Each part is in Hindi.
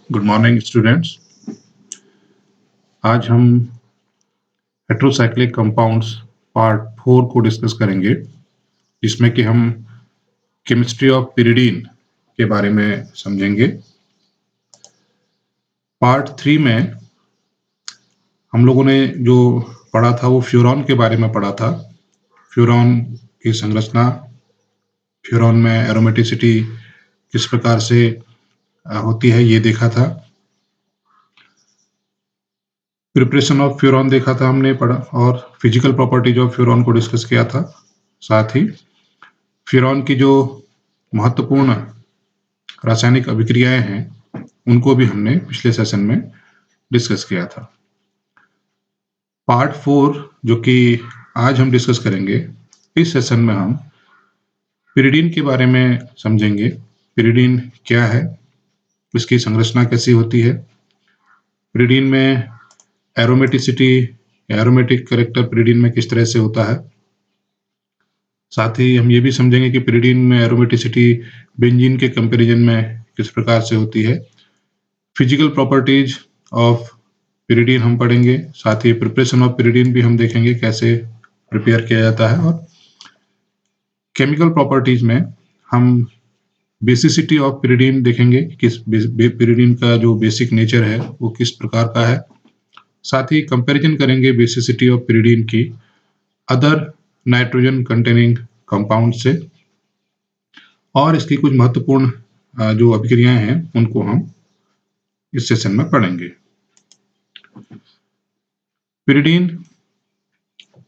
Good morning students. आज हम हेट्रोसाइक्लिक कंपाउंड्स पार्ट 4 को डिस्कस करेंगे, जिसमें कि हम केमिस्ट्री ऑफ पिरिडीन के बारे में समझेंगे। पार्ट 3 में हम लोगों ने जो पढ़ा था वो फ्यूरॉन के बारे में पढ़ा था। फ्यूरॉन की संरचना, फ्यूरॉन में एरोमेटिसिटी किस प्रकार से होती है ये देखा था। प्रिपरेशन ऑफ फ्यूरॉन देखा था हमने पढ़ा, और फिजिकल प्रॉपर्टीज ऑफ फ्यूरॉन को डिस्कस किया था। साथ ही फ्यूरॉन की जो महत्वपूर्ण रासायनिक अभिक्रियाएं हैं उनको भी हमने पिछले सेशन में डिस्कस किया था। पार्ट 4 जो कि आज हम डिस्कस करेंगे, इस सेशन में हम पिरिडीन के बारे में समझेंगे। पिरिडीन क्या है, इसकी संरचना कैसी होती है, पिरिडीन में एरोमेटिसिटी, एरोमेटिक कैरेक्टर पिरिडीन में किस तरह से होता है। साथ ही हम ये भी समझेंगे कि पिरिडीन में एरोमेटिसिटी बेंजीन के कंपैरिजन में किस प्रकार से होती है। फिजिकल प्रॉपर्टीज ऑफ पिरिडीन हम पढ़ेंगे। साथ ही प्रिपरेशन ऑफ पिरिडीन भी हम देखेंगे कैसे प्रिपेयर किया जाता है। और केमिकल प्रॉपर्टीज में हम बेसिसिटी ऑफ पिरिडीन देखेंगे, किस पिरिडीन का जो बेसिक नेचर है वो किस प्रकार का है। साथ ही कंपैरिजन करेंगे बेसिसिटी ऑफ पिरिडीन की अदर नाइट्रोजन कंटेनिंग कंपाउंड से, और इसकी कुछ महत्वपूर्ण जो अभिक्रियाएं हैं उनको हम इस सेशन में पढ़ेंगे। पिरिडीन,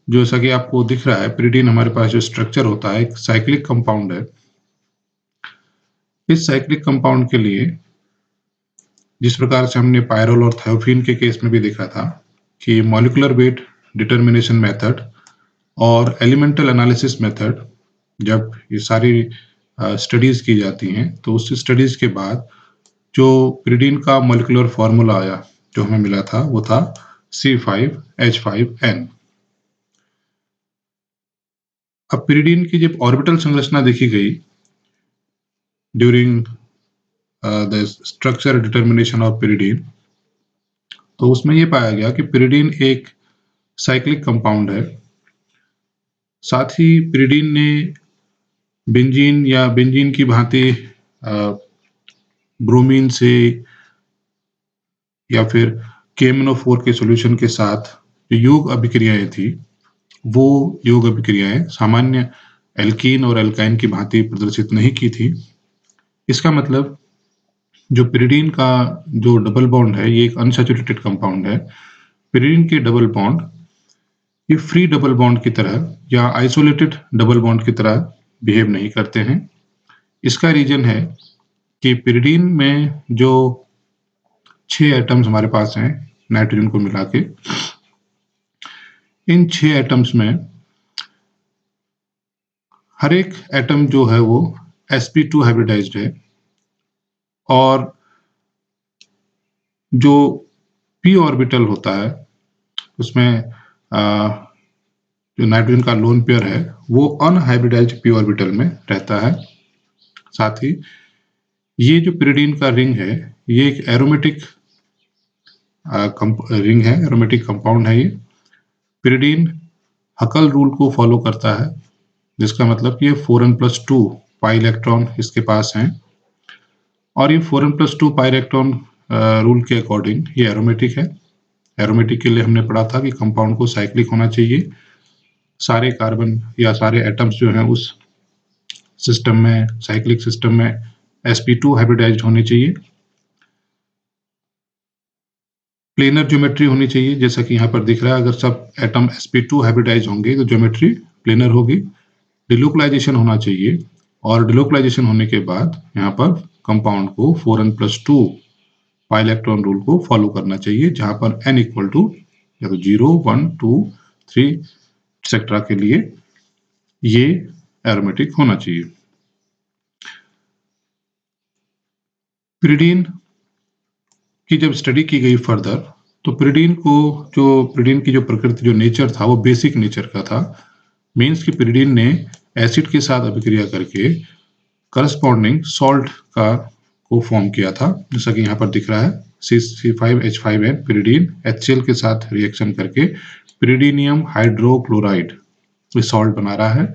जैसा कि आपको दिख रहा है, पिरिडीन हमारे पास जो स्ट्रक्चर होता है एक साइक्लिक कंपाउंड है। इस साइक्लिक कंपाउंड के लिए जिस प्रकार से हमने पायरोल और थायोफीन के केस में भी देखा था कि मॉलिक्यूलर वेट डिटर्मिनेशन मेथड और एलिमेंटल एनालिसिस मेथड, जब ये सारी स्टडीज की जाती हैं तो उस स्टडीज के बाद जो पिरिडीन का मॉलिक्यूलर फॉर्मूला आया, जो हमें मिला था, वो था C5H5N। अब पिरिडीन की जब ऑर्बिटल संरचना देखी गई during the structure determination of pyridine, तो उसमें ये पाया गया कि पिरिडीन एक साइक्लिक कंपाउंड है। साथ ही पिरिडीन ने बेंजीन या बेंजीन की भांति ब्रोमीन से या फिर KMnO4 के सॉल्यूशन के साथ जो योग अभिक्रियाएं थी, वो योग अभिक्रियाएं सामान्य एल्कीन और एल्काइन की भांति प्रदर्शित नहीं की थी। इसका मतलब जो पिरिडीन का जो डबल बॉन्ड है ये एक अनसैचुरेटेड कंपाउंड है। पिरिडीन के डबल बॉन्ड ये फ्री डबल बॉन्ड की तरह या आइसोलेटेड डबल बॉन्ड की तरह बिहेव नहीं करते हैं। इसका रीजन है कि पिरिडीन में जो 6 एटम्स हमारे पास हैं नाइट्रोजन को मिला के, इन 6 एटम्स में हर एक एटम जो है वो sp2 हाइब्रिडाइज्ड है, और जो p ऑर्बिटल होता है उसमें जो नाइट्रोजन का लोन पेयर है वो अनहाइब्रिडाइज्ड p ऑर्बिटल में रहता है। साथ ही ये जो पिरिडीन का रिंग है ये एक एरोमेटिक रिंग है, एरोमेटिक कंपाउंड है। ये पिरिडीन हकल रूल को फॉलो करता है, जिसका मतलब ये 4n+2 पाई इलेक्ट्रॉन इसके पास हैं, और ये 4n+2 पाई इलेक्ट्रॉन रूल के अकॉर्डिंग ये एरोमेटिक है। एरोमेटिक के लिए हमने पढ़ा था कि कंपाउंड को साइक्लिक होना चाहिए, सारे कार्बन या सारे एटम्स जो हैं उस सिस्टम में, साइक्लिक सिस्टम में sp2 हाइब्रिडाइज्ड होने चाहिए। प्लेनर ज्योमेट्री होनी चाहिए, जैसा कि यहाँ पर दिख रहा है। अगर सब एटम sp2 हाइब्रिडाइज होंगे तो ज्योमेट्री प्लेनर होगी। डिलोकलाइजेशन होना चाहिए, और डिलोकलाइजेशन होने के बाद यहाँ पर कंपाउंड को 4n+2 पाई इलेक्ट्रॉन रूल को फॉलो करना चाहिए, जहां पर n इक्वल टू या तो 0, 1, 2, 3 एक्सेट्रा के लिए ये एरोमेटिक होना चाहिए। पिरिडीन की जब स्टडी की गई फर्दर, तो पिरिडीन की जो प्रकृति, जो नेचर था वो बेसिक नेचर का था। मीन्स कि पिरिडीन ने एसिड के साथ अभिक्रिया करके करस्पॉन्डिंग सॉल्ट को फॉर्म किया था, जैसा कि यहाँ पर दिख रहा है। C5H5N पिरिडीन HCl के साथ रिएक्शन करके पिरिडीनियम हाइड्रोक्लोराइड सॉल्ट बना रहा है,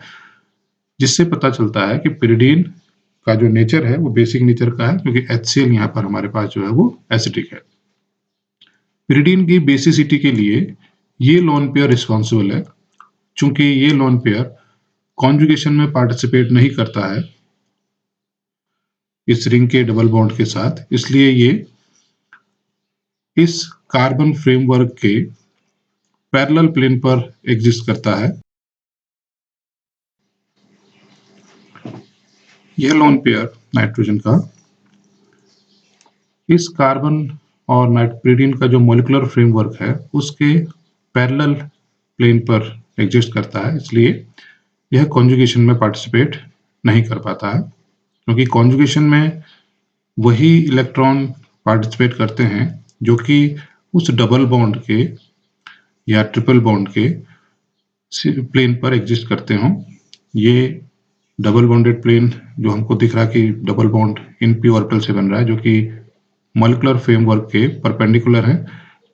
जिससे पता चलता है कि पिरिडीन का जो नेचर है वो बेसिक नेचर का है, क्योंकि HCl यहाँ पर हमारे पास जो है वो एसिडिक है। पिरिडीन की बेसिसिटी के लिए ये लोन पेयर रिस्पॉन्सिबल है। चूंकि ये लोन पेयर कॉन्जुगेशन में पार्टिसिपेट नहीं करता है इस रिंग के डबल बॉन्ड के साथ, इसलिए ये इस कार्बन फ्रेमवर्क के पैरेलल प्लेन पर एग्जिस्ट करता है। यह लोन पेयर नाइट्रोजन का इस कार्बन और पिरिडीन का जो मॉलिक्यूलर फ्रेमवर्क है उसके पैरेलल प्लेन पर एग्जिस्ट करता है, इसलिए यह कॉन्जुगेशन में पार्टिसिपेट नहीं कर पाता है। क्योंकि कॉन्जुगेशन में वही इलेक्ट्रॉन पार्टिसिपेट करते हैं जो कि उस डबल बॉन्ड के या ट्रिपल बॉन्ड के प्लेन पर एग्जिस्ट करते हों। ये डबल बॉन्डेड प्लेन जो हमको दिख रहा है कि double bond in P orbital से बन रहा है, जो कि मॉलिक्यूलर फ्रेमवर्क के परपेंडिकुलर है,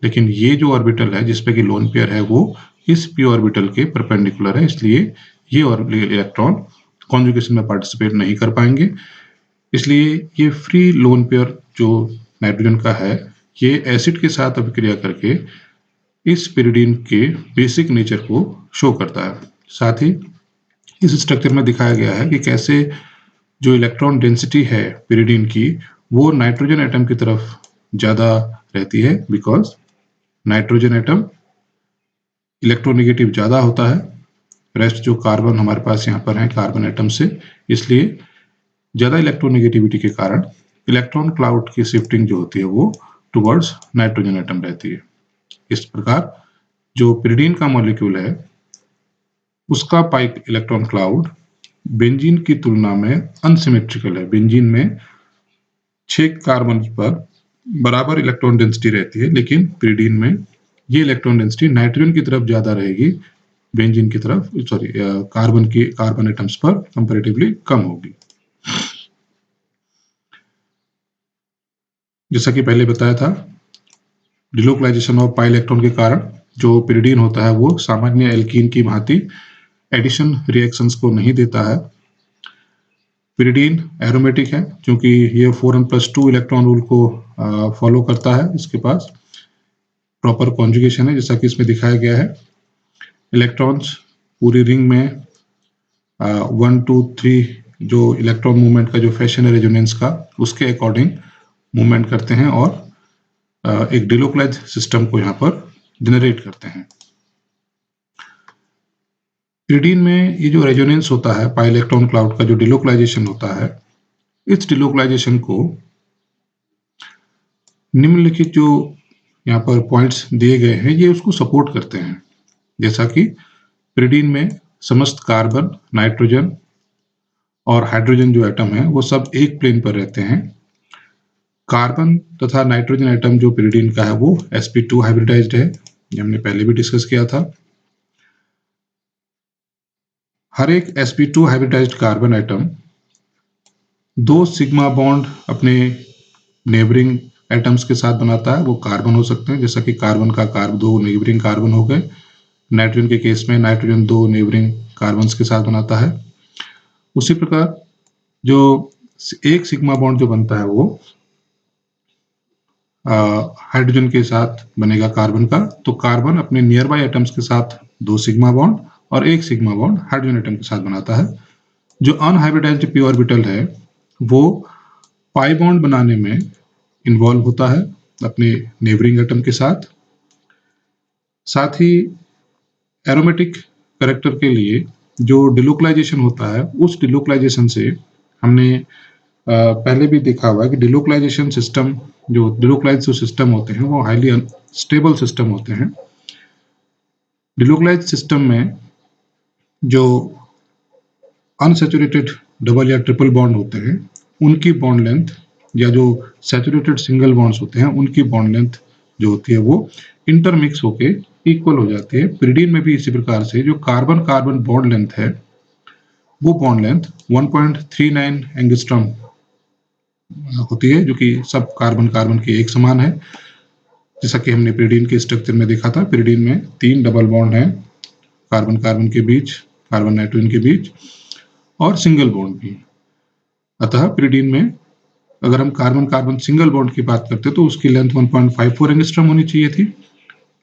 लेकिन ये जो ऑर्बिटल है जिसपे कि लोन पेयर है वो इस पी ऑर्बिटल के परपेंडिकुलर है, इसलिए ये इलेक्ट्रॉन कॉन्जुगेशन में पार्टिसिपेट नहीं कर पाएंगे। इसलिए ये फ्री लोन पेयर जो नाइट्रोजन का है ये एसिड के साथ अभिक्रिया करके इस पिरिडीन के बेसिक नेचर को शो करता है। साथ ही इस स्ट्रक्चर में दिखाया गया है कि कैसे जो इलेक्ट्रॉन डेंसिटी है पिरिडीन की वो नाइट्रोजन एटम की तरफ ज़्यादा रहती है, बिकॉज नाइट्रोजन एटम इलेक्ट्रोनेगेटिव ज़्यादा होता है रेस्ट जो कार्बन हमारे पास यहाँ पर है कार्बन एटम से, इसलिए ज़्यादा इलेक्ट्रोनेगेटिविटी के कारण इलेक्ट्रॉन क्लाउड की शिफ्टिंग जो होती है वो टुवर्ड्स नाइट्रोजन एटम रहती है। इस प्रकार जो पिरिडीन का मॉलिक्यूल है उसका पाइक इलेक्ट्रॉन क्लाउड बेंजीन की तुलना में अनसिमेट्रिकल है। बेंजीन में 6 कार्बन पर बराबर इलेक्ट्रॉन डेंसिटी रहती है, लेकिन पिरिडीन में ये इलेक्ट्रॉन डेंसिटी नाइट्रोजन की तरफ ज्यादा रहेगी, बेंजीन की तरफ कार्बन एटम्स पर कंपैरेटिवली कम होगी। जैसा कि पहले बताया था, डिलोक्लाइजेशन ऑफ पाई इलेक्ट्रॉन के कारण जो पिरिडीन होता है वो सामान्य एल्कीन की भांति एडिशन रिएक्शंस को नहीं देता है। पिरिडीन एरोमेटिक है क्योंकि ये 4n+2 इलेक्ट्रॉन रूल को फॉलो करता है, इसके पास प्रॉपर कॉन्जुगेशन है जैसा कि इसमें दिखाया गया है। इलेक्ट्रॉन्स पूरी रिंग में 1 2 3 जो इलेक्ट्रॉन मूवमेंट का जो फैशन है रेजोनेंस का उसके अकॉर्डिंग मूवमेंट करते हैं और एक डिलोक्लाइज सिस्टम को यहाँ पर जनरेट करते हैं। पिरिडीन में ये जो रेजोनेंस होता है पाई इलेक्ट्रॉन क्लाउड का जो डिलोक्लाइजेशन होता है, इस डिलोक्लाइजेशन को निम्नलिखित जो यहाँ पर पॉइंट्स दिए गए हैं ये उसको सपोर्ट करते हैं। जैसा कि पिरिडीन में समस्त कार्बन, नाइट्रोजन और हाइड्रोजन जो एटम है वो सब एक प्लेन पर रहते हैं। कार्बन तथा नाइट्रोजन एटम जो पिरिडीन का है वो sp2 हाइब्रिडाइज्ड है, ये हमने पहले भी डिस्कस किया था। हर एक sp2 hybridised carbon atom 2 sigma bond अपने नेबरिंग एटम्स के साथ बनाता है। वो कार्बन हो सकते हैं, जैसा कि कार्बन का 2 नेबरिंग कार्बन हो गए। नाइट्रोजन के केस में नाइट्रोजन 2 नेबरिंग कार्बन्स के साथ बनाता है। उसी प्रकार जो एक सिग्मा बॉन्ड जो बनता है वो हाइड्रोजन के साथ बनेगा कार्बन का, तो कार्बन अपने नियर बाय एटम्स के साथ 2 सिग्मा बॉन्ड और 1 सिग्मा बॉन्ड हाइड्रोजन एटम के साथ बनाता है। जो अनहाइब्रिडाइज्ड पी ऑर्बिटल है वो पाई बॉन्ड बनाने में इन्वॉल्व होता है अपने नेबरिंग एटम के साथ। साथ ही एरोमेटिक कैरेक्टर के लिए जो डिलोक्लाइजेशन होता है उस डिलोक्लाइजेशन से हमने पहले भी देखा हुआ है कि डिलोक्लाइजेशन सिस्टम जो डिलोक्लाइज जो सिस्टम होते हैं वो हाईली अनस्टेबल सिस्टम होते हैं। डिलोक्लाइज सिस्टम में जो अनसैचुरेटेड डबल या ट्रिपल बॉन्ड होते हैं उनकी बॉन्ड लेंथ या जो सैचुरेटेड सिंगल बॉन्ड्स होते हैं उनकी बॉन्ड लेंथ जो होती है वो इंटरमिक्स होके इक्वल हो जाती है। पिरिडीन में भी इसी प्रकार से जो कार्बन कार्बन बॉन्ड लेंथ है वो बॉन्ड लेंथ 1.39 एंगस्ट्रॉम होती है, जो कि सब कार्बन कार्बन के एक समान है। जैसा कि हमने pyridine के स्ट्रक्चर में देखा था, pyridine में 3 डबल बॉन्ड हैं, कार्बन कार्बन के बीच, कार्बन नाइट्रोजन के बीच, और सिंगल बॉन्ड भी। अतः pyridine में अगर हम कार्बन कार्बन सिंगल बॉन्ड की बात करते हैं तो उसकी लेंथ 1.54 एंगस्ट्रॉम होनी चाहिए थी।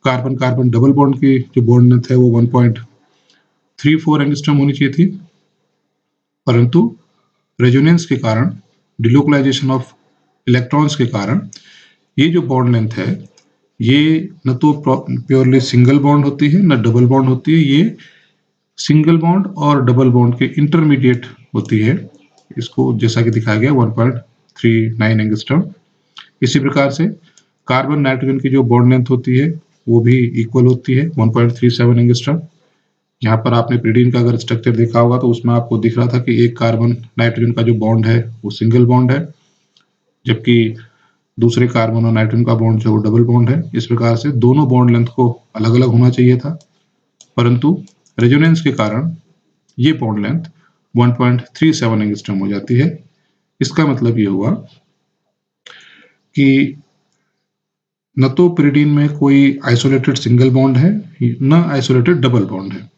कार्बन कार्बन डबल बॉन्ड की जो बॉन्ड लेंथ है वो 1.34 एंगस्ट्रॉम होनी चाहिए थी, परंतु रेजोनेंस के कारण, डिलोकलाइजेशन ऑफ इलेक्ट्रॉन्स के कारण ये जो बॉन्ड लेंथ है ये न तो प्योरली सिंगल बॉन्ड होती है न डबल बॉन्ड होती है, ये सिंगल बॉन्ड और डबल बॉन्ड के इंटरमीडिएट होती है। इसको जैसा कि दिखाया गया 1.39 एंगस्ट्रॉम। इसी प्रकार से कार्बन नाइट्रोजन की जो बॉन्ड लेंथ होती है वो भी इक्वल होती है 1.37 एंगस्ट्रॉम। यहाँ पर आपने pyridine का अगर स्ट्रक्चर देखा होगा तो उसमें आपको दिख रहा था कि एक कार्बन नाइट्रोजन का जो बॉन्ड है वो सिंगल बॉन्ड है, जबकि दूसरे कार्बन और नाइट्रोजन का बॉन्ड जो डबल बॉन्ड है। इस प्रकार से दोनों बॉन्ड लेंथ को अलग अलग होना चाहिए था, परंतु रेजोनेंस के कारण ये बॉन्ड लेंथ 1.37 एंगस्ट्रॉम हो जाती है। इसका मतलब ये हुआ कि न तो pyridine में कोई आइसोलेटेड सिंगल बॉन्ड है न आइसोलेटेड डबल बॉन्ड है।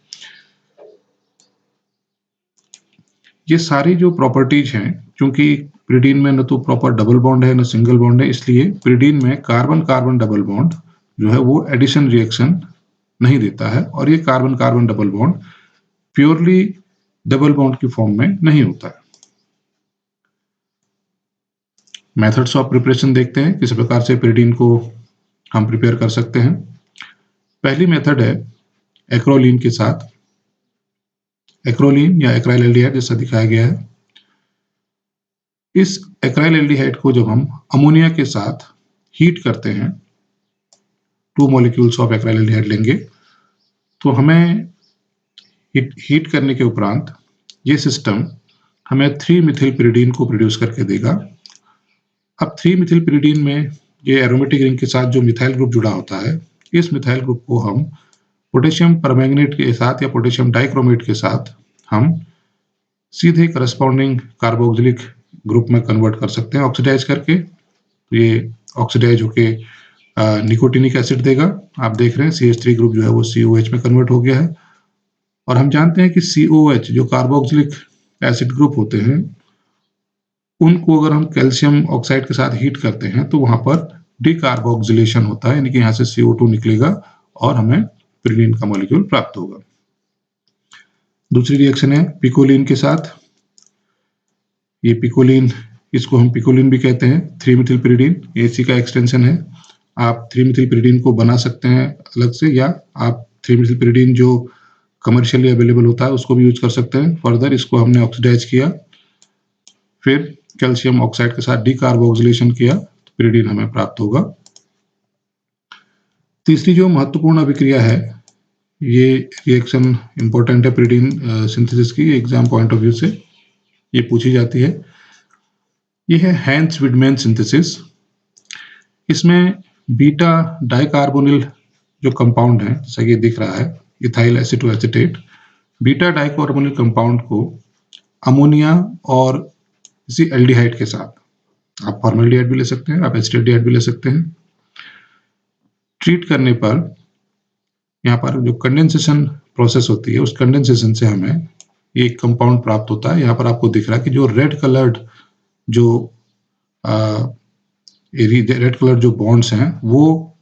ये सारी जो प्रॉपर्टीज हैं, क्योंकि pyridine में न तो प्रॉपर डबल बॉन्ड है न सिंगल बॉन्ड है, इसलिए pyridine में कार्बन कार्बन डबल बॉन्ड जो है वो एडिशन रिएक्शन नहीं देता है, और ये carbon carbon double bond purely double bond की फॉर्म में नहीं होता है। मेथड्स ऑफ प्रिपरेशन देखते हैं, किस प्रकार से pyridine को हम प्रिपेयर कर सकते हैं। पहली मेथड है एक्रोलीन के साथ। एक्रोलीन या एक्राइल एल्डिहाइड जैसा दिखाया गया है। इस एक्राइल एल्डिहाइड को जब हम अमोनिया के साथ हीट करते हैं, 2 मॉलिक्यूल्स ऑफ एक्राइल एल्डिहाइड लेंगे, तो हमें हीट करने के उपरांत ये सिस्टम हमें 3 मिथिल को प्रोड्यूस करके देगा। अब 3 मिथिल में ये एरोमेटिक रिंग के साथ जो मिथाइल ग्रुप जुड़ा होता है, इस मिथाइल ग्रुप को हम पोटेशियम परमैंगनेट के साथ या पोटेशियम डाइक्रोमेट के साथ हम सीधे करस्पॉन्डिंग कार्बोक्सिलिक ग्रुप में कन्वर्ट कर सकते हैं ऑक्सीडाइज करके। तो ये ऑक्सीडाइज होके निकोटिनिक एसिड देगा। आप देख रहे हैं CH3 ग्रुप जो है वो COH में कन्वर्ट हो गया है, और हम जानते हैं कि COH जो कार्बोक्सिलिक एसिड ग्रुप होते हैं, उनको अगर हम कैल्शियम ऑक्साइड के साथ हीट करते हैं तो वहां पर डिकार्बोक्सिलेशन होता है, यानी कि यहाँ से CO2 निकलेगा और हमें pyridine का मॉलिक्यूल प्राप्त होगा। दूसरी रिएक्शन है पिकोलिन के साथ। ये पिकोलिन, इसको हम पिकोलिन भी कहते हैं, 3 मिथिल pyridine, इसी का एक्सटेंशन है। आप 3 मिथिल pyridine को बना सकते हैं अलग से, या आप 3 मिथिल pyridine जो कमर्शियली अवेलेबल होता है उसको भी यूज कर सकते हैं। फर्दर इसको हमने ऑक्सीडाइज किया, फिर कैल्शियम ऑक्साइड के साथ डिकार्बोक्सिलेशन किया, तो pyridine हमें प्राप्त होगा। तीसरी जो महत्वपूर्ण अभिक्रिया है, ये रिएक्शन इंपॉर्टेंट है pyridine सिंथेसिस की एग्जाम पॉइंट ऑफ व्यू से, ये पूछी जाती है। ये है हैंस विडमैन सिंथेसिस। इसमें बीटा डाइकार्बोनिल जो कंपाउंड है, जैसा ये दिख रहा है, ethyl acetoacetate, beta dicarbonyl compound को अमोनिया और इसी एल्डिहाइड के साथ, आप फॉर्मल्डिहाइड भी ले सकते हैं, आप एसिटाल्डिहाइड भी ले सकते हैं, ट्रीट करने पर यहाँ पर जो कंडेंसेशन प्रोसेस होती है, उस कंडेंसेशन से हमें ये कंपाउंड प्राप्त होता है। यहाँ पर आपको दिख रहा है कि जो रेड कलर्ड जो बॉन्ड्स हैं वो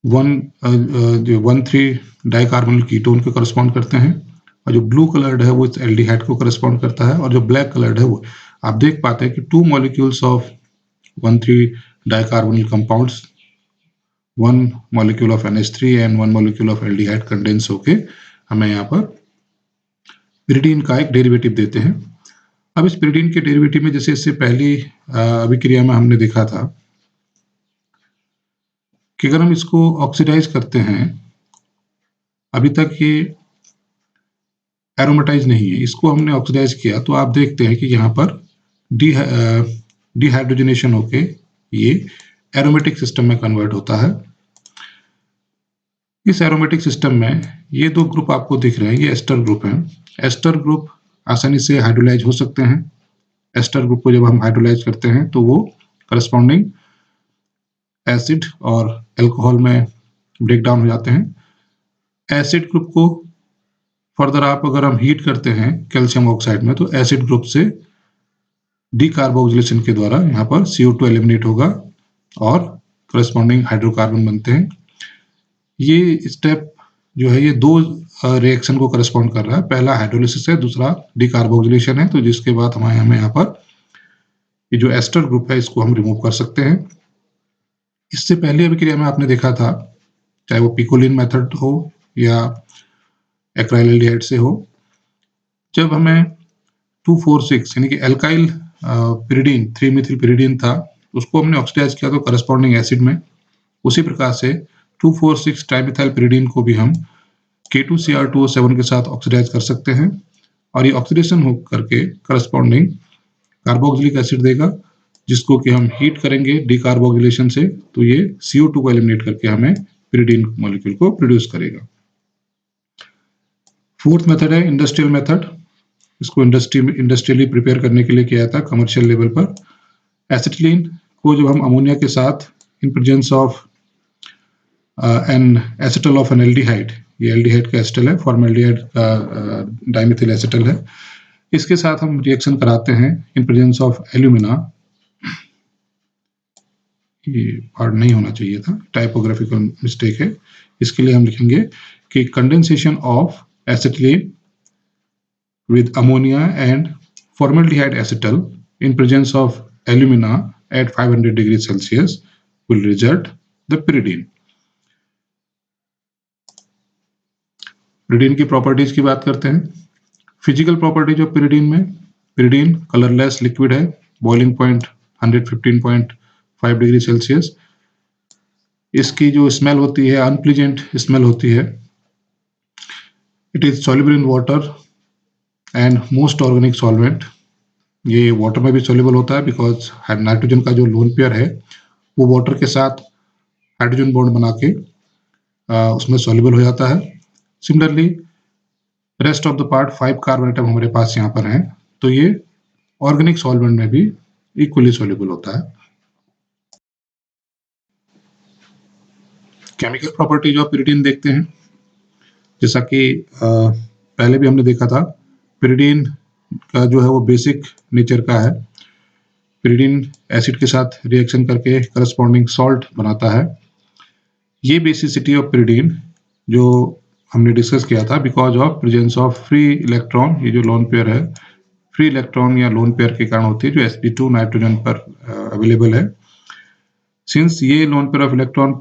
1,3 डाइकार्बोनिल कीटोन के करस्पॉन्ड करते हैं, और जो ब्लू कलर्ड है वो इस एल्डिहाइड को करस्पॉन्ड करता है, और जो ब्लैक कलर्ड है वो आप देख पाते हैं कि 2 molecules of 1,3 dicarbonyl compounds, 1 molecule of NH3 and 1 molecule of aldehyde condense होके हमें यहाँ पर pyridine का एक डेरिवेटिव देते हैं। अब इस pyridine के डेरिवेटिव में, जैसे इससे पहली अभिक्रिया में हमने देखा था कि अगर हम इसको ऑक्सीडाइज करते हैं, अभी तक ये एरोमेटाइज नहीं है, इसको हमने ऑक्सीडाइज किया तो आप देखते हैं कि यहाँ पर डिहाइड्रोजनेशन होके ये एरोमेटिक सिस्टम में कन्वर्ट होता है। इस एरोमेटिक सिस्टम में ये 2 ग्रुप आपको दिख रहे हैं, ये एस्टर ग्रुप हैं। एस्टर ग्रुप आसानी से हाइड्रोलाइज हो सकते हैं, एस्टर ग्रुप को जब हम हाइड्रोलाइज करते हैं तो वो करस्पॉन्डिंग एसिड और अल्कोहल में ब्रेक डाउन हो जाते हैं। एसिड ग्रुप को फर्दर अगर हम हीट करते हैं कैल्शियम ऑक्साइड में, तो एसिड ग्रुप से डीकार्बोक्सिलेशन के द्वारा यहाँ पर CO2 एलिमिनेट होगा और करस्पॉन्डिंग हाइड्रोकार्बन बनते हैं। ये स्टेप जो है ये दो रिएक्शन को करस्पॉन्ड कर रहा है, पहला हाइड्रोलिसिस है, दूसरा डीकार्बोक्सिलेशन है। तो जिसके बाद हमें यहाँ पर ये जो एस्टर ग्रुप है इसको हम रिमूव कर सकते हैं। इससे पहले अभिक्रिया में आपने देखा था, चाहे वो पिकोलिन मेथड हो या एक्राइल्डिहाइड से हो, जब हमें 2,4,6 यानी कि एल्काइल पिरिडीन 3 मिथिल था, उसको हमने ऑक्सीडाइज किया तो करस्पॉन्डिंग एसिड में, उसी प्रकार से 2,4,6 ट्राइमिथाइल पिरिडीन को भी हम K2Cr2O7 के साथ ऑक्सीडाइज कर सकते हैं और ये ऑक्सीडेशन हो करके करस्पॉन्डिंग कार्बोक्सिलिक एसिड देगा, जिसको कि हम हीट करेंगे डीकार्बोक्सिलेशन से, तो ये CO2 को एलिमिनेट करके हमें पिरिडीन मॉलिक्यूल को प्रोड्यूस करेगा। फोर्थ मेथड है इंडस्ट्रियल मेथड। इसको इंडस्ट्रियली प्रिपेयर करने के लिए किया था कमर्शियल लेवल पर। एसिटिलीन को जब हम अमोनिया के साथ in presence of an acetal of an aldehyde, ये एल्डिहाइड का एसिटल है, फॉर्मल्डिहाइड का डाइमिथिल एसिटल है, इसके साथ हम रिएक्शन कराते हैं इन प्रेजेंस ऑफ एल्यूमिना। ये पार्ट नहीं होना चाहिए था, टाइपोग्राफिकल मिस्टेक है। इसके लिए हम लिखेंगे कि condensation of acetylene with ammonia and formaldehyde acetal in presence of alumina at 500 degrees Celsius will result the pyridine. pyridine की प्रॉपर्टीज की बात करते हैं। फिजिकल प्रॉपर्टीज ऑफ pyridine में, pyridine कलरलेस लिक्विड है, बॉइलिंग पॉइंट 115.5 डिग्री सेल्सियस। इसकी जो स्मेल होती है अनप्लीजेंट स्मेल होती है। It is soluble in water and most organic solvent. ये वाटर में भी सॉल्युबल होता है बिकॉज नाइट्रोजन का जो लोन पेयर है वो वाटर के साथ हाइड्रोजन बॉन्ड बना के उसमें सॉल्युबल हो जाता है। Similarly rest of the part 5 carbon atom हमारे पास यहाँ पर हैं, तो ये ऑर्गेनिक सॉल्वेंट में भी इक्वली सॉल्युबल होता है। केमिकल प्रॉपर्टीज ऑफ pyridine देखते हैं। जैसा कि पहले भी हमने देखा था, pyridine का जो है वो बेसिक नेचर का है। pyridine एसिड के साथ रिएक्शन करके करस्पॉन्डिंग सॉल्ट बनाता है। ये बेसिसिटी ऑफ pyridine जो हमने डिस्कस किया था because of presence of free electron, ये जो लोन पेयर है फ्री इलेक्ट्रॉन या लोन पेयर के कारण होती है जो sp2 नाइट्रोजन पर अवेलेबल है। सिंस ये lone pair of electron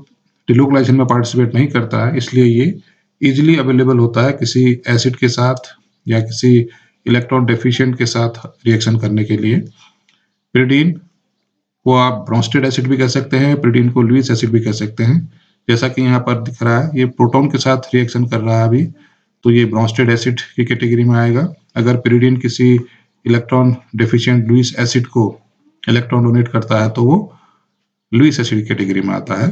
delocalisation में पार्टिसिपेट नहीं करता है, इसलिए ये इजिली अवेलेबल होता है किसी एसिड के साथ या किसी इलेक्ट्रॉन डेफिशिएंट के साथ रिएक्शन करने के लिए। pyridine को आप ब्रोंस्टेड एसिड भी कह सकते हैं, pyridine को लुईस एसिड भी कह सकते हैं। जैसा कि यहाँ पर दिख रहा है ये प्रोटॉन के साथ रिएक्शन कर रहा है अभी, तो ये ब्रोंस्टेड एसिड की कैटेगरी में आएगा। अगर pyridine किसी इलेक्ट्रॉन डेफिशिएंट लुईस एसिड को इलेक्ट्रॉन डोनेट करता है तो वो लुईस एसिड कैटेगरी में आता है।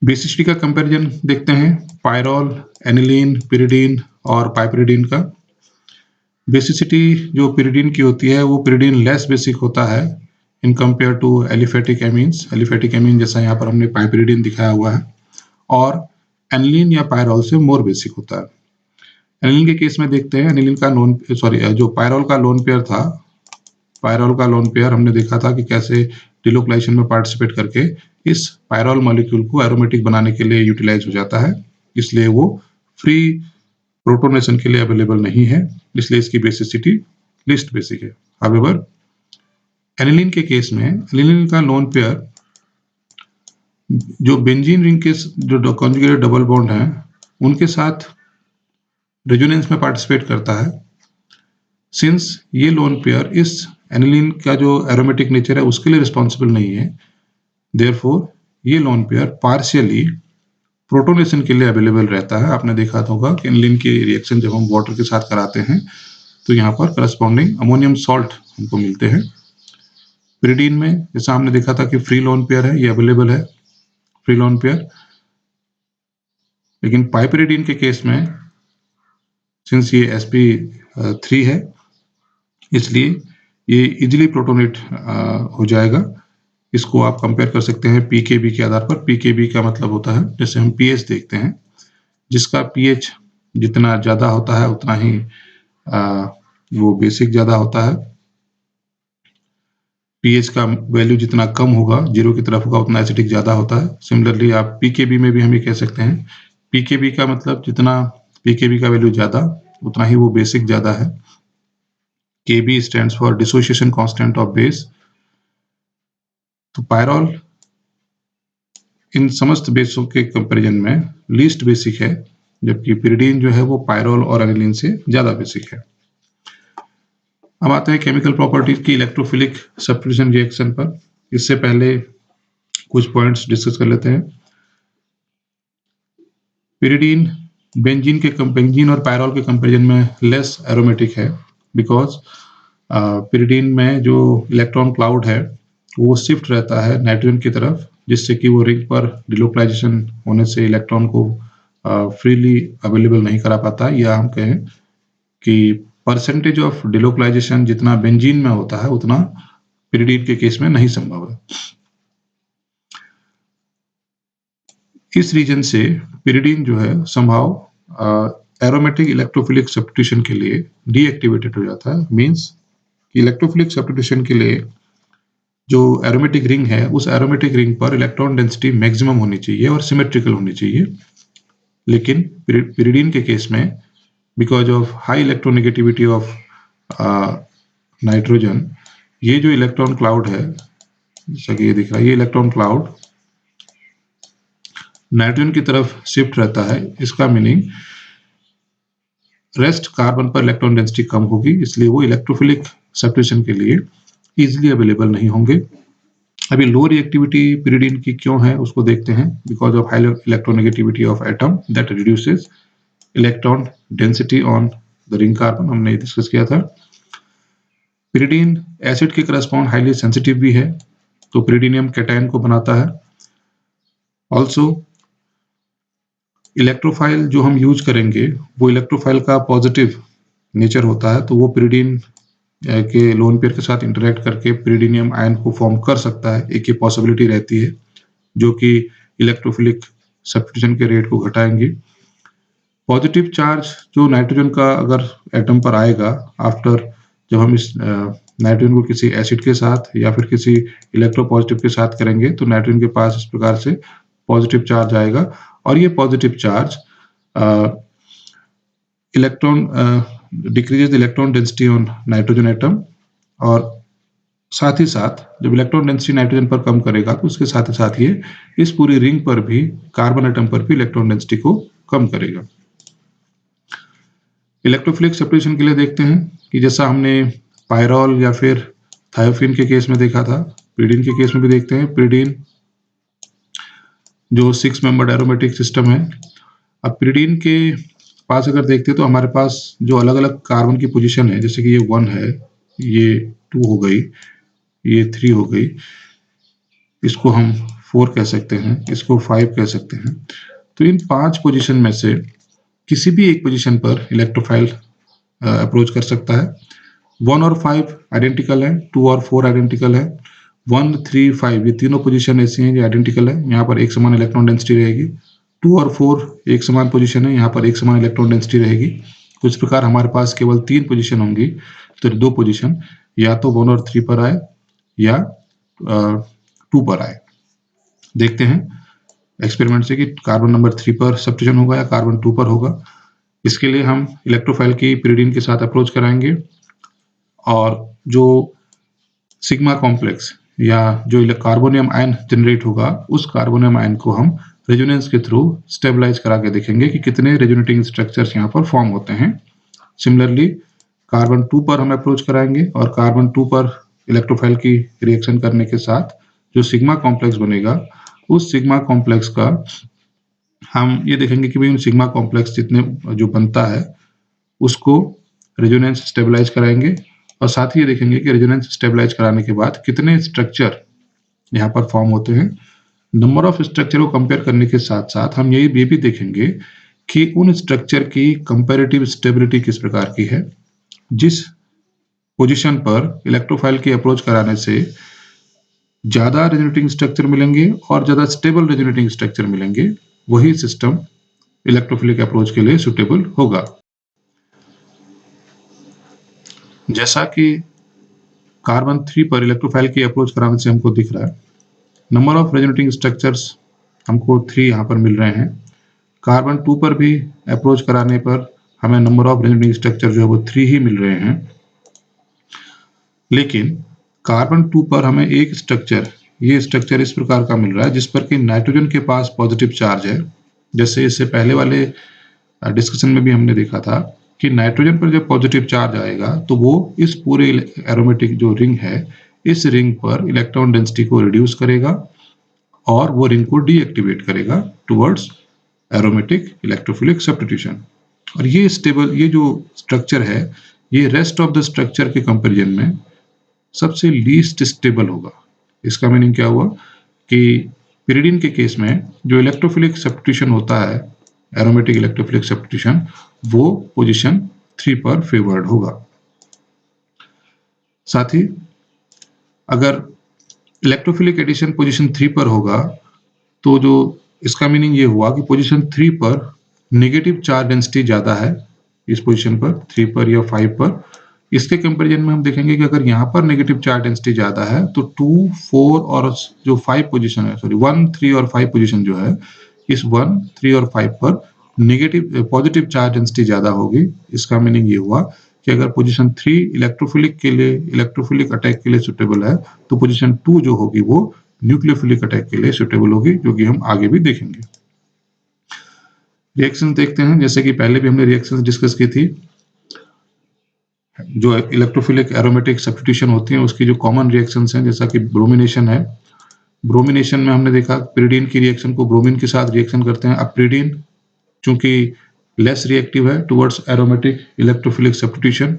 बेसिसिटी का कंपैरिजन देखते हैं पायरोल, एनिलीन, pyridine और पाइपरिडीन का। बेसिसिटी जो pyridine की होती है वो pyridine लेस बेसिक होता है in compare to aliphatic amines. Aliphatic amine जैसा यहाँ पर हमने पाइपरिडीन दिखाया हुआ है, और एनिलीन या पायरोल से मोर बेसिक होता है। एनिलीन के केस में देखते हैं, एनिलीन का जो पायरोल का लोन पेयर था, पायरोल का लोन पेयर हमने देखा था कि कैसे डिलोकलाइजेशन में पार्टिसिपेट करके इस पायरोल मॉलिक्यूल को एरोमेटिक बनाने के लिए यूटिलाइज हो जाता है, इसलिए वो फ्री प्रोटोनेशन के लिए अवेलेबल नहीं है, इसलिए इसकी बेसिसिटी लिस्ट बेसिक है। हाउएवर एनिलीन के केस में एनिलीन का लोन पेयर जो बेंजीन रिंग के जो कॉन्जुगेटेड डबल बॉन्ड हैं उनके साथ रेजोनेंस में पार्टिसिपेट करता है। सिंस ये लोन पेयर इस एनिलीन का जो एरोमेटिक नेचर है उसके लिए रिस्पॉन्सिबल नहीं है, देयरफॉर ये लोन पेयर पार्शियली प्रोटोनेशन के लिए अवेलेबल रहता है। आपने देखा होगा कि एनिलीन की रिएक्शन जब हम वाटर के साथ कराते हैं तो यहाँ पर करस्पॉन्डिंग अमोनियम सॉल्ट हमको मिलते हैं। pyridine में जैसा हमने देखा था कि फ्री लोन पेयर है, ये अवेलेबल है फ्री लोन पेयर, लेकिन पाइपरिडीन के केस में सिंस ये sp3 है इसलिए ये इजीली प्रोटोनेट हो जाएगा। इसको आप कंपेयर कर सकते हैं पीकेबी के आधार पर। पीकेबी का मतलब होता है, जैसे हम पीएच देखते हैं, जिसका पीएच जितना ज़्यादा होता है उतना ही वो बेसिक ज़्यादा होता है। पीएच का वैल्यू जितना कम होगा, 0 की तरफ होगा, उतना एसिडिक ज़्यादा होता है। सिमिलरली आप पीकेबी में भी हम ये कह सकते हैं, पीकेबी का मतलब जितना पीकेबी का वैल्यू ज़्यादा, उतना ही वो बेसिक ज़्यादा है। KB stands for dissociation constant of base. तो पायरॉल इन समस्त बेसों के कंपैरिजन में लीस्ट बेसिक है, जबकि पिरिडीन जो है वो पायरॉल और एनिलीन से ज़्यादा बेसिक है। अब आते हैं केमिकल प्रॉपर्टीज की इलेक्ट्रोफिलिक सब्स्टिट्यूशन रिएक्शन पर। इससे पहले कुछ पॉइंट्स डिस्कस कर लेते हैं। पिरिडीन बेंजीन और पायरॉल के कंपैरिजन में लेस एरोमेटिक है, बिकॉज पिरिडीन में जो इलेक्ट्रॉन क्लाउड है वो शिफ्ट रहता है नाइट्रोजन की तरफ, जिससे कि वो रिंग पर डिलोकलाइजेशन होने से इलेक्ट्रॉन को फ्रीली अवेलेबल नहीं करा पाता, या हम कहें कि परसेंटेज ऑफ डिलोकलाइजेशन जितना बेंजीन में होता है उतना पिरिडीन के केस में नहीं संभव है। इस रीजन से पिरिडीन जो है संभव एरोमेटिक इलेक्ट्रोफिलिक सब्स्टिट्यूशन के लिए डीएक्टिवेटेड हो जाता है। मींस कि इलेक्ट्रोफिलिक सब्स्टिट्यूशन के लिए जो एरोमेटिक रिंग है, उस एरोमेटिक रिंग पर इलेक्ट्रॉन डेंसिटी मैक्सिमम होनी चाहिए और सिमेट्रिकल होनी चाहिए। लेकिन पिरिडीन के केस में because of high electronegativity of nitrogen, ये जो इलेक्ट्रॉन क्लाउड है, जैसा कि ये दिख रहा है, ये इलेक्ट्रॉन क्लाउड नाइट्रोजन की तरफ शिफ्ट रहता है। इसका मीनिंग रेस्ट कार्बन पर इलेक्ट्रॉन डेंसिटी कम होगी, इसलिए वो इलेक्ट्रोफिलिक सब्स्टिट्यूशन के लिए इजीली अवेलेबल नहीं होंगे। अभी लो रिएक्टिविटी पिरिडीन की क्यों है उसको देखते हैं। Because of high electronegativity of atom that reduces electron density on the ring carbon, हमने डिस्कस किया था। पिरिडीन एसिड के करस्पॉन्ड हाईली सेंसिटिव भी है, तो पिरिडीनियम कैटायन को बनाता है। ऑल्सो इलेक्ट्रोफाइल जो हम यूज करेंगे वो इलेक्ट्रोफाइल का पॉजिटिव नेचर होता है, तो वो पिरिडीन के लोन पेयर के साथ इंटरेक्ट करके पिरिडीनियम आयन को फॉर्म कर सकता है। एक ये पॉसिबिलिटी रहती है, जो कि इलेक्ट्रोफिलिक सब्स्टिट्यूशन के रेट को घटाएंगे। पॉजिटिव चार्ज जो नाइट्रोजन का अगर एटम पर आएगा आफ्टर, जब हम इस नाइट्रोजन को किसी एसिड के साथ या फिर किसी इलेक्ट्रोपॉजिटिव के साथ करेंगे, तो नाइट्रोजन के पास इस प्रकार से पॉजिटिव चार्ज आएगा, और ये positive charge electron decreases the electron density on nitrogen atom, और साथ ही साथ जब इलेक्ट्रॉन डेंसिटी नाइट्रोजन पर कम करेगा तो उसके साथ ही साथ ये इस पूरी रिंग पर भी, कार्बन एटम पर भी इलेक्ट्रॉन डेंसिटी को कम करेगा। इलेक्ट्रोफिलिक सब्स्टिट्यूशन के लिए देखते हैं कि जैसा हमने पायरॉल या फिर थायोफिन के केस में देखा था, पिरिडीन के केस में भी देखते हैं। पिरिडीन जो 6 मेंबर्ड एरोमेटिक सिस्टम है। अब पिरिडीन के पास अगर देखते हैं तो हमारे पास जो अलग अलग कार्बन की पोजीशन है, जैसे कि ये 1 है, ये 2 हो गई, ये 3 हो गई, इसको हम 4 कह सकते हैं, इसको 5 कह सकते हैं। तो इन 5 पोजीशन में से किसी भी एक पोजीशन पर इलेक्ट्रोफाइल अप्रोच कर सकता है। 1 और 5 आइडेंटिकल है, 2 और 4 आइडेंटिकल है, 1, 3, 5 ये तीनों पोजीशन ऐसी हैं जो आइडेंटिकल है, यहाँ पर एक समान इलेक्ट्रॉन डेंसिटी रहेगी। 2 और 4 एक समान पोजीशन है, यहाँ पर एक समान इलेक्ट्रॉन डेंसिटी रहेगी। तो इस प्रकार हमारे पास केवल 3 पोजीशन होंगी, तो 2 पोजीशन या तो 1 और 3 पर आए या 2 पर आए। देखते हैं एक्सपेरिमेंट से कि कार्बन नंबर 3 पर सब्स्टिट्यूशन होगा या कार्बन 2 पर होगा। इसके लिए हम इलेक्ट्रोफाइल की पिरिडीन के साथ अप्रोच कराएंगे, और जो सिग्मा कॉम्प्लेक्स या जो कार्बोनियम आयन जनरेट होगा, उस कार्बोनियम आयन को हम रेजोनेंस के थ्रू स्टेबलाइज करा के देखेंगे कि कितने रेजोनेटिंग स्ट्रक्चर्स यहाँ पर फॉर्म होते हैं। सिमिलरली कार्बन 2 पर हम अप्रोच कराएंगे, और कार्बन 2 पर इलेक्ट्रोफाइल की रिएक्शन करने के साथ जो सिग्मा कॉम्प्लेक्स बनेगा, उस सिग्मा कॉम्प्लेक्स का हम ये देखेंगे कि भाई उन सिग्मा कॉम्प्लेक्स जितने जो बनता है उसको रेजोनेंस स्टेबलाइज कराएंगे, और साथ ही ये देखेंगे कि रेजोनेंस स्टेबलाइज कराने के बाद कितने स्ट्रक्चर यहाँ पर फॉर्म होते हैं। नंबर ऑफ स्ट्रक्चर को कंपेयर करने के साथ साथ हम ये भी देखेंगे कि उन स्ट्रक्चर की कंपैरेटिव स्टेबिलिटी किस प्रकार की है। जिस पोजीशन पर इलेक्ट्रोफाइल की अप्रोच कराने से ज़्यादा रेजोनेटिंग स्ट्रक्चर मिलेंगे और ज़्यादा स्टेबल रेजोनेटिंग स्ट्रक्चर मिलेंगे, वही सिस्टम इलेक्ट्रोफिलिक अप्रोच के लिए सुटेबल होगा। जैसा कि कार्बन 3 पर इलेक्ट्रोफाइल की अप्रोच कराने से हमको दिख रहा है, नंबर ऑफ रेजोनेटिंग स्ट्रक्चर्स हमको 3 यहाँ पर मिल रहे हैं। कार्बन 2 पर भी अप्रोच कराने पर हमें नंबर ऑफ रेजोनेटिंग स्ट्रक्चर जो है वो 3 ही मिल रहे हैं। लेकिन कार्बन 2 पर हमें एक स्ट्रक्चर, ये स्ट्रक्चर इस प्रकार का मिल रहा है जिस पर कि नाइट्रोजन के पास पॉजिटिव चार्ज है। जैसे इससे पहले वाले डिस्कशन में भी हमने देखा था कि नाइट्रोजन पर जब पॉजिटिव चार्ज आएगा तो वो इस पूरे एरोमेटिक जो रिंग है, इस रिंग पर इलेक्ट्रॉन डेंसिटी को रिड्यूस करेगा और वो रिंग को डीएक्टिवेट करेगा टुवर्ड्स एरोमेटिक इलेक्ट्रोफिलिक सब्स्टिट्यूशन। और ये स्टेबल, ये जो स्ट्रक्चर है, ये रेस्ट ऑफ द स्ट्रक्चर के कंपैरिजन में सबसे लीस्ट स्टेबल होगा। इसका मीनिंग क्या हुआ कि पिरिडीन के केस में जो इलेक्ट्रोफिलिक सब्स्टिट्यूशन होता है, एरोमेटिक इलेक्ट्रोफिलिक सब्स्टिट्यूशन, वो पोजीशन 3 पर फेवर्ड होगा। साथ ही अगर इलेक्ट्रोफिलिक एडिशन पोजीशन 3 पर होगा तो जो इसका मीनिंग ये हुआ कि पोजीशन 3 पर नेगेटिव चार्ज डेंसिटी ज़्यादा है, इस पोजीशन पर 3 पर या 5 पर। इसके कंपैरिजन में हम देखेंगे कि अगर यहाँ पर नेगेटिव चार्ज डेंसिटी ज़्यादा है तो 2, 4 और जो 5 पोजीशन है, सॉरी 1, 3 और 5 पोजीशन जो है, इस 1, 3 और 5 पर पॉजिटिव चार्ज डेंसिटी ज़्यादा होगी। इसका मीनिंग ये हुआ कि अगर पोजीशन 3 इलेक्ट्रोफिलिक अटैक के लिए सुटेबल है तो पोजीशन 2 जो होगी वो न्यूक्लियोफिलिक अटैक के लिए सुटेबल होगी, जो कि हम आगे भी देखेंगे। रिएक्शंस देखते हैं, जैसे कि पहले भी हमने रिएक्शंस डिस्कस की थी। जो इलेक्ट्रोफिलिक एरोमेटिक सब्स्टिट्यूशन होती है उसकी जो कॉमन रिएक्शंस हैं, जैसा कि ब्रोमिनेशन है। ब्रोमिनेशन में हमने देखा पिरिडीन की रिएक्शन को ब्रोमीन के साथ रिएक्शन करते हैं। अब पिरिडीन चूंकि लेस रिएक्टिव है टुवर्ड्स एरोमेटिक इलेक्ट्रोफिलिक सब्स्टिट्यूशन,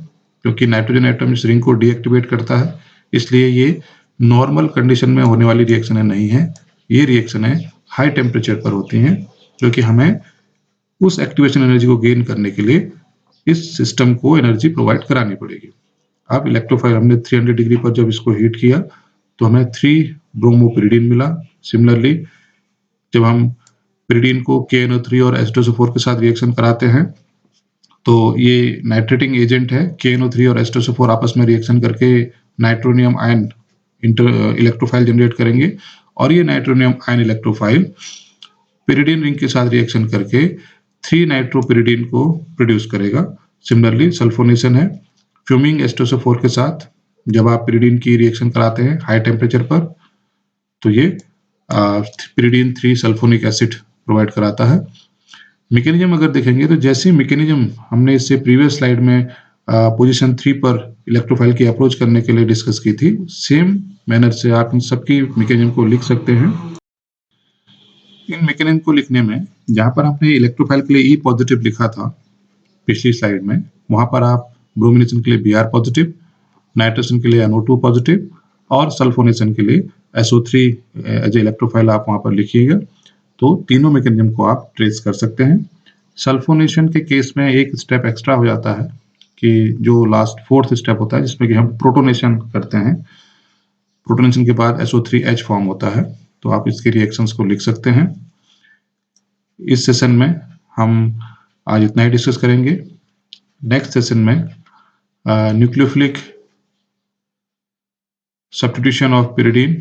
क्योंकि नाइट्रोजन एटम इस रिंग को डीएक्टिवेट करता है, इसलिए ये नॉर्मल कंडीशन में होने वाली रिएक्शनें नहीं है। ये रिएक्शनें हाई टेम्परेचर पर होती हैं, जो कि हमें उस एक्टिवेशन एनर्जी को गेन करने के लिए इस सिस्टम को एनर्जी प्रोवाइड करानी पड़ेगी। अब इलेक्ट्रोफाइल हमने 300 डिग्री पर जब इसको हीट किया तो हमें 3 ब्रोमोपिरिडीन मिला। सिमिलरली जब हम पिरिडीन को KNO3 और H2SO4 के साथ रिएक्शन कराते हैं तो ये नाइट्रेटिंग एजेंट है। KNO3 और H2SO4 आपस में रिएक्शन करके नाइट्रोनियम आयन इलेक्ट्रोफाइल जनरेट करेंगे और ये nitronium ion electrophile pyridine ring के साथ रिएक्शन करके 3 नाइट्रोपिरिडीन को प्रोड्यूस करेगा। सिमिलरली सल्फोनेशन है, फ्यूमिंग H2SO4 के साथ जब आप पिरिडीन की रिएक्शन कराते हैं हाई टेम्परेचर पर तो ये पिरिडीन 3 सल्फोनिक एसिड प्रोवाइड कराता है। मैकेनिज्म अगर देखेंगे तो जैसी मैकेनिज्म हमने इससे प्रीवियस स्लाइड में पोजीशन 3 पर इलेक्ट्रोफाइल की अप्रोच करने के लिए डिस्कस की थी, सेम मैनर से आप इन सबकी मैकेनिज्म को लिख सकते हैं। इन मैकेनिज्म को लिखने में जहां पर आपने इलेक्ट्रोफाइल के लिए E पॉजिटिव लिखा था पिछली स्लाइड में, वहां पर आप ब्रोमिनेशन के लिए Br पॉजिटिव, नाइट्रेशन के लिए NO2 पॉजिटिव और सल्फोनेशन के लिए SO3 एज इलेक्ट्रोफाइल आप वहां पर लिखिएगा। तो तीनों मैकेनिज्म को आप ट्रेस कर सकते हैं। सल्फोनेशन के केस में एक स्टेप एक्स्ट्रा हो जाता है कि जो लास्ट 4th स्टेप होता है जिसमें कि हम प्रोटोनेशन करते हैं। प्रोटोनेशन के बाद SO3H फॉर्म होता है, तो आप इसके रिएक्शंस को लिख सकते हैं। इस सेशन में हम आज इतना ही डिस्कस करेंगे। नेक्स्ट सेशन में न्यूक्लियोफिलिक सब्स्टिट्यूशन ऑफ पिरिडीन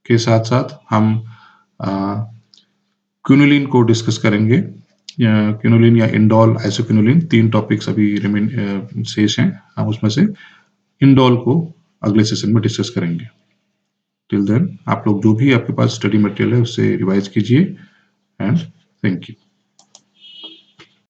के साथ साथ हम क्विनोलिन को डिस्कस करेंगे। क्विनोलिन या इंडोल, आइसोक्विनोलिन, 3 टॉपिक्स अभी शेष हैं। हम उसमें से इंडोल को अगले सेशन में डिस्कस करेंगे। टिल देन आप लोग जो भी आपके पास स्टडी मटेरियल है उससे रिवाइज कीजिए एंड थैंक यू।